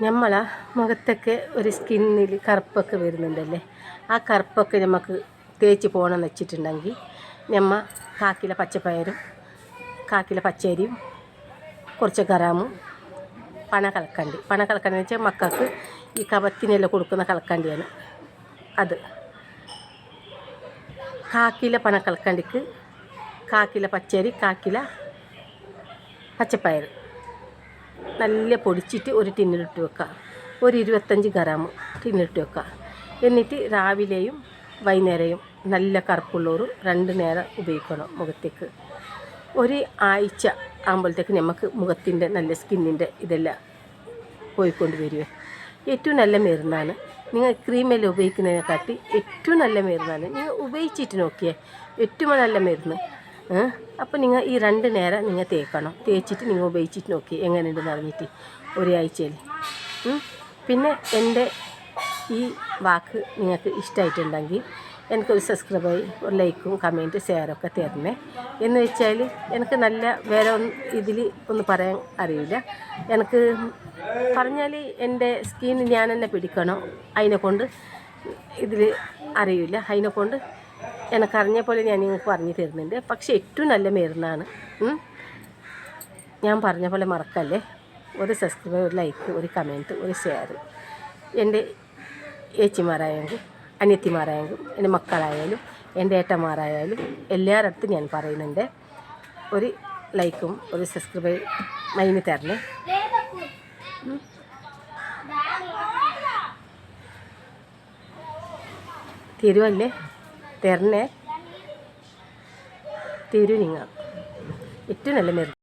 നമ്മളെ മുഖത്തൊക്കെ ഒരു സ്കിന്നിൽ കറുപ്പൊക്കെ വരുന്നുണ്ടല്ലേ, ആ കറുപ്പൊക്കെ നമുക്ക് തേച്ച് പോകണമെന്ന് വെച്ചിട്ടുണ്ടെങ്കിൽ നമ്മൾ കാക്കില പച്ചപ്പയറും കാക്കില പച്ചരിയും കുറച്ച് ഗ്രാമും പന കൽക്കണ്ടി എന്ന് വെച്ചാൽ മക്കൾക്ക് ഈ കവത്തിനെല്ലാം കൊടുക്കുന്ന കൽക്കണ്ടിയാണ് അത്. കാക്കില പന കൽക്കണ്ടിക്ക് കാക്കില പച്ചരി കാക്കില പച്ചപ്പയർ നല്ല പൊടിച്ചിട്ട് ഒരു ടിന്നിലിട്ട് വെക്കുക. ഒരു 25 ഗ്രാം ടിന്നിലിട്ട് വെക്കുക. എന്നിട്ട് രാവിലെയും വൈകുന്നേരവും നല്ല കറുപ്പുള്ളൊരു 2 നേരം ഉപയോഗിക്കണം മുഖത്തേക്ക്. ഒരു ആഴ്ച ആകുമ്പോഴത്തേക്ക് നമുക്ക് മുഖത്തിൻ്റെ നല്ല സ്കിന്നിൻ്റെ ഇതെല്ലാം പോയിക്കൊണ്ട് വരുവേ. ഏറ്റവും നല്ല മരുന്നാണ്. നിങ്ങൾ ക്രീമെല്ലാം ഉപയോഗിക്കുന്നതിനെക്കാട്ടി ഏറ്റവും നല്ല മരുന്നാണ്. നിങ്ങൾ ഉപയോഗിച്ചിട്ട് നോക്കിയേ, ഏറ്റവും നല്ല മരുന്ന്. അപ്പോൾ നിങ്ങൾ ഈ 2 നേരം നിങ്ങൾ തേക്കണം. തേച്ചിട്ട് നിങ്ങൾ ഉപയോഗിച്ചിട്ട് നോക്കി എങ്ങനെയുണ്ടെന്ന് അറിഞ്ഞിട്ട് ഒരാഴ്ചയിൽ. പിന്നെ എൻ്റെ ഈ വാക്ക് നിങ്ങൾക്ക് ഇഷ്ടമായിട്ടുണ്ടെങ്കിൽ എനിക്കൊരു സബ്സ്ക്രൈബ്, ഒരു ലൈക്കും കമൻറ്റ് ഷെയറൊക്കെ തരണേ. എന്ന് വെച്ചാൽ എനിക്ക് നല്ല വേറെ ഇതിൽ ഒന്നും പറയാൻ അറിയില്ല. എനിക്ക് പറഞ്ഞാൽ എൻ്റെ സ്കിൻ ഞാൻ തന്നെ പിടിക്കണം. അതിനെക്കൊണ്ട് ഇതിൽ അറിയില്ല. അതിനെക്കൊണ്ട് എനിക്കറിഞ്ഞ പോലെ ഞാൻ നിങ്ങൾക്ക് പറഞ്ഞു തരുന്നുണ്ട്. പക്ഷേ ഏറ്റവും നല്ല മരുന്നാണ്. ഞാൻ പറഞ്ഞ പോലെ മറക്കല്ലേ. ഒരു സബ്സ്ക്രൈബ്, ഒരു ലൈക്ക്, ഒരു കമൻറ്റ്, ഒരു ഷെയർ. എൻ്റെ ഏച്ചിമാരായെങ്കിലും അനിയത്തിമാരായെങ്കിലും എൻ്റെ മക്കളായാലും എൻ്റെ ഏട്ടന്മാരായാലും എല്ലാവരുടെ അടുത്തും ഞാൻ പറയുന്നുണ്ട്, ഒരു ലൈക്കും ഒരു സബ്സ്ക്രൈബ് മൈന് തരണേ. തരുമല്ലേ, തരണേ, തരൂ നിങ്ങൾ. ഏറ്റവും നല്ല മരുന്ന്.